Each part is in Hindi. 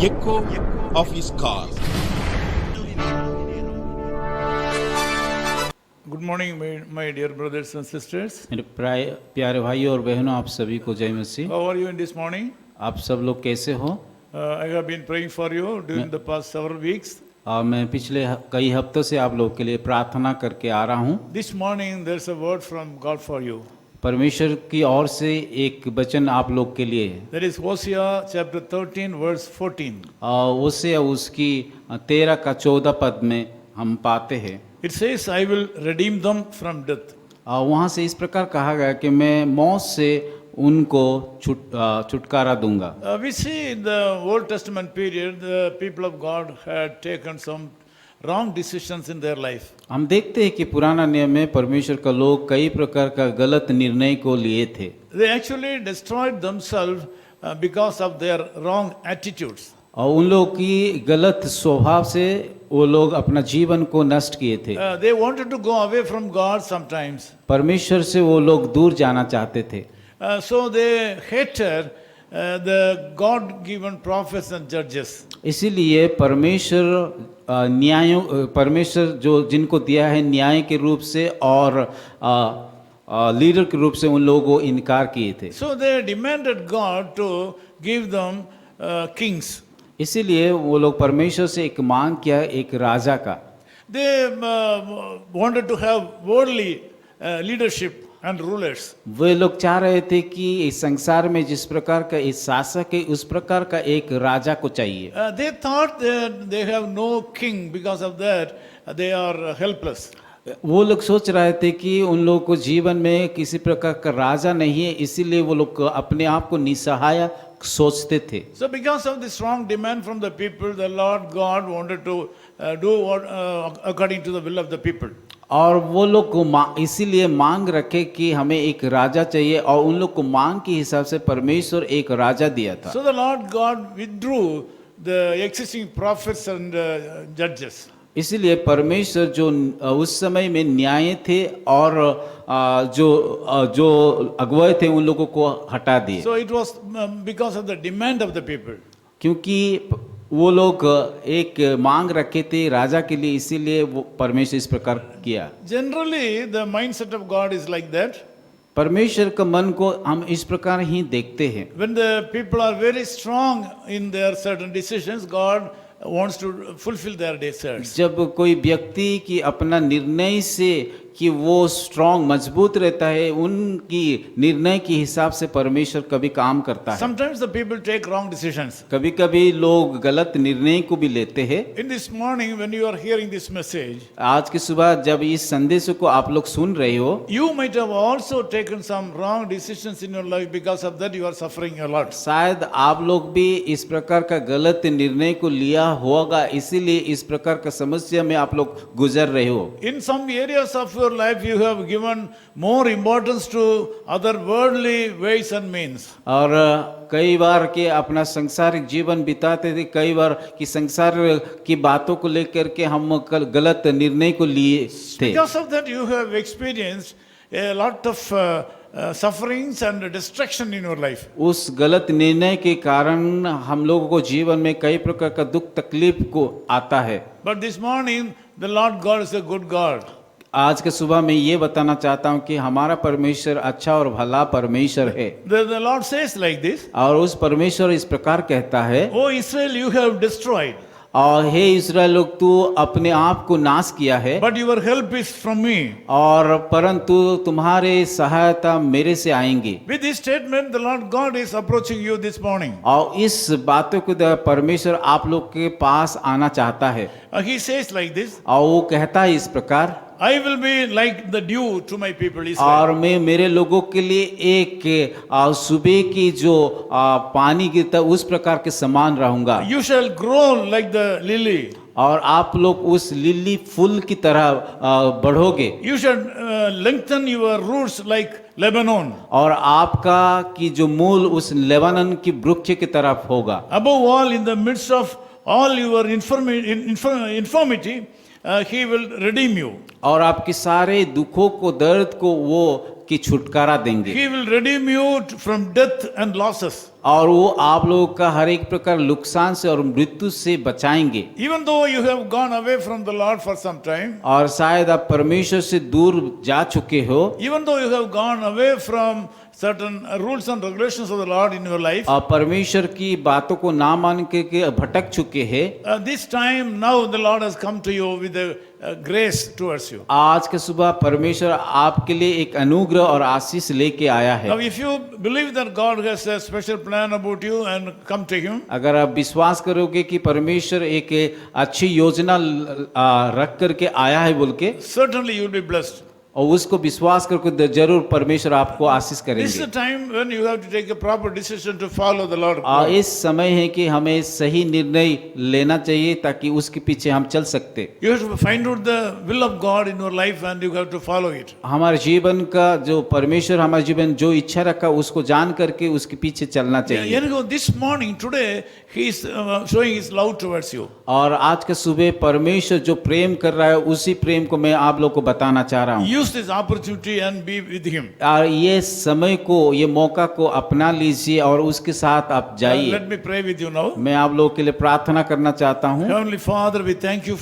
echo of his call. Good morning, my dear brothers and sisters. मेरे प्यारे भाइयों और बहनों, आप सभी को जय मसीह। How are you in this morning? आप सब लोग कैसे हो? I have been praying for you during the past several weeks. मैं पिछले कई हफ्तों से आप लोग के लिए प्रार्थना करके आ रहा हूँ। This morning there's a word from God for you. परमेश्वर की ओर से एक वचन आप लोग के लिए है। That is Hosea chapter 13 verse 14. उससे उसकी 13 का 14 पद में हम पाते हैं। It says, I will redeem them from death. वहाँ से इस प्रकार कहा गया कि मैं मौत से उनको छुटकारा दूंगा। We see in the Old Testament period, the people of God had taken some wrong decisions in their life. हम देखते हैं कि पुराना नियम में परमेश्वर का लोग कई प्रकार का गलत निर्णय को लिए थे। They actually destroyed themselves because of their wrong attitudes. और उन लोगों की गलत स्वभाव से वो लोग अपना जीवन को नष्ट किए थे। They wanted to go away from God sometimes. परमेश्वर से वो लोग दूर जाना चाहते थे। So they hated the God-given prophets and judges. इसीलिए परमेश्वर जो जिनको दिया है न्याय के रूप से और लीडर के रूप से उन लोगों को इनकार किए थे। So they demanded God to give them kings. इसीलिए वो लोग परमेश्वर से एक मांग किया एक राजा का। They wanted to have worldly leadership and rulers. वे लोग चाह रहे थे कि इस संसार में जिस प्रकार का इस शासक है उस प्रकार का एक राजा को चाहिए। They thought that they have no king, because of that they are helpless. वो लोग सोच रहे थे कि उन लोगों को जीवन में किसी प्रकार का राजा नहीं है, इसीलिए वो लोग अपने आप को निसहाय सोचते थे। So because of the strong demand from the people, the Lord God wanted to do what according to the will of the people. और वो लोग को इसीलिए मांग रखे कि हमें एक राजा चाहिए, और उन लोग को मांग के हिसाब से परमेश्वर एक राजा दिया था। So the Lord God withdrew the existing prophets and judges. इसीलिए परमेश्वर जो उस समय में न्याय थे और जो अगुवाई थे उन लोगों को हटा दिए। So it was because of the demand of the people. क्योंकि वो लोग एक मांग रखे थे राजा के लिए, इसीलिए वो परमेश्वर इस प्रकार किया। Generally the mindset of God is like that. परमेश्वर का मन को हम इस प्रकार ही देखते हैं। When the people are very strong in their certain decisions, God wants to fulfill their desires. जब कोई व्यक्ति की अपना निर्णय से कि वो स्ट्रांग मजबूत रहता है, उनकी निर्णय के हिसाब से परमेश्वर कभी काम करता है। Sometimes the people take wrong decisions. कभी कभी लोग गलत निर्णय को भी लेते हैं। In this morning when you are hearing this message, आज की सुबह जब इस संदेश को आप लोग सुन रहे हो, you might have also taken some wrong decisions in your life. Because of that you are suffering a lot. शायद आप लोग भी इस प्रकार का गलत निर्णय को लिया होगा, इसीलिए इस प्रकार का समस्या में आप लोग गुजर रहे हो। In some areas of your life you have given more importance to other worldly ways and means. और कई बार के अपना सांसारिक जीवन बिताते थे, कई बार कि संसार की बातों को लेकर के हम गलत निर्णय को लिए थे। Because of that you have experienced a lot of sufferings and destruction in your life. उस गलत निर्णय के कारण हम लोगों को जीवन में कई प्रकार का दुख तकलीफ को आता है। But this morning the Lord God is a good God. आज के सुबह मैं ये बताना चाहता हूँ कि हमारा परमेश्वर अच्छा और भला परमेश्वर है। The Lord says like this. और उस परमेश्वर इस प्रकार कहता है, O Israel, you have destroyed. और हे इस्राएल लोग, तू अपने आप को नाश किया है, But your help is from me. और परंतु तुम्हारे सहायता मेरे से आएंगी। With this statement, the Lord God is approaching you this morning. और इस बातों को परमेश्वर आप लोग के पास आना चाहता है। He says like this. और वो कहता है इस प्रकार, I will be like the dew to my people Israel. और मैं मेरे लोगों के लिए एक सुबह की जो पानी गिरता उस प्रकार के समान रहूंगा। You shall grow like the lily. और आप लोग उस लिली फूल की तरह बढ़ोगे। You shall lengthen your roots like Lebanon. और आपका की जो मूल उस लेबानन की वृक्ष की तरफ होगा। Above all, in the midst of all your infirmity, he will redeem you. और आपके सारे दुखों को दर्द को वो की छुटकारा देंगे। He will redeem you from death and losses. और वो आप लोगों का हर एक प्रकार नुकसान से और मृत्यु से बचाएंगे। Even though you have gone away from the Lord for some time, और शायद आप परमेश्वर से दूर जा चुके हो, even though you have gone away from certain rules and regulations of the Lord in your life, और परमेश्वर की बातों को ना मान के भटक चुके हैं, this time now the Lord has come to you with a grace towards you. आज के सुबह परमेश्वर आपके लिए एक अनुग्रह और आशीष लेके आया Now, है। if you believe that God has a special plan about you and come to Him, अगर आप विश्वास करोगे कि परमेश्वर एक अच्छी योजना रख करके आया है बोल के, certainly you will be blessed. और उसको विश्वास करके जरूर परमेश्वर आपको आशीष This is the करेंगे। time when you have to take a proper decision to follow the Lord. और इस समय है कि हमें सही निर्णय लेना चाहिए ताकि उसके पीछे हम चल सकते। You have to find out the will of God in your life and you have to follow it. हमारे जीवन का जो परमेश्वर हमारे जीवन जो इच्छा रखा उसको जान करके उसके पीछे चलना चाहिए। Anyhow, this morning, today, He is showing His love towards you. और आज के सुबह परमेश्वर जो प्रेम कर रहा है उसी प्रेम को मैं आप लोग को बताना चाह रहा हूँ। Use this opportunity and be with Him. और ये समय को, ये मौका को अपना लीजिए और उसके साथ आप जाइए। Let me pray with you now. मैं आप लोगों के लिए प्रार्थना करना चाहता हूँ। Heavenly Father, we thank you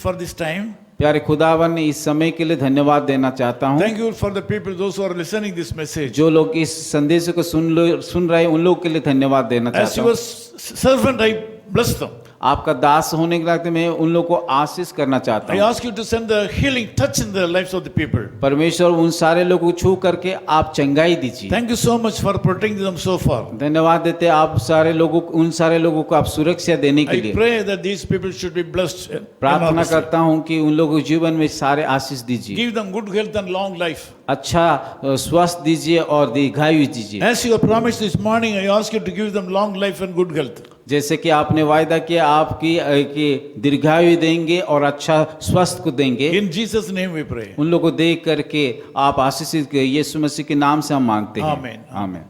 for this time. प्यारे खुदावन, इस समय के लिए धन्यवाद देना चाहता हूँ। Thank you for the people, those who are listening this message. जो लोग इस संदेश को सुन रहे हैं उन लोगों के लिए धन्यवाद देना As चाहता your हूँ। servant, I bless them. आपका दास होने के नाते मैं उन लोगों को आशीष करना चाहता I हूँ। ask you to send the healing touch in the lives of the people. परमेश्वर उन सारे लोगों को छू करके आप चंगाई दीजिए। Thank you so much for protecting them so far. धन्यवाद देते हैं आप सारे लोगों को, उन सारे लोगों को आप सुरक्षा देने के I लिए। pray that these people should be blessed. प्रार्थना enormously. करता हूँ कि उन लोगों के जीवन में सारे आशीष दीजिए, Give them good health and long life. अच्छा स्वास्थ्य दीजिए और दीर्घायु दीजिए। As you have promised this morning, I ask you to give them long life and good health. जैसे कि आपने वायदा किया आपकी कि दीर्घायु देंगे और अच्छा स्वास्थ्य को देंगे। In Jesus' name we pray. उन लोगों को देख करके आप आशीषित यीशु मसीह के नाम से हम मांगते हैं। Amen. आमीन।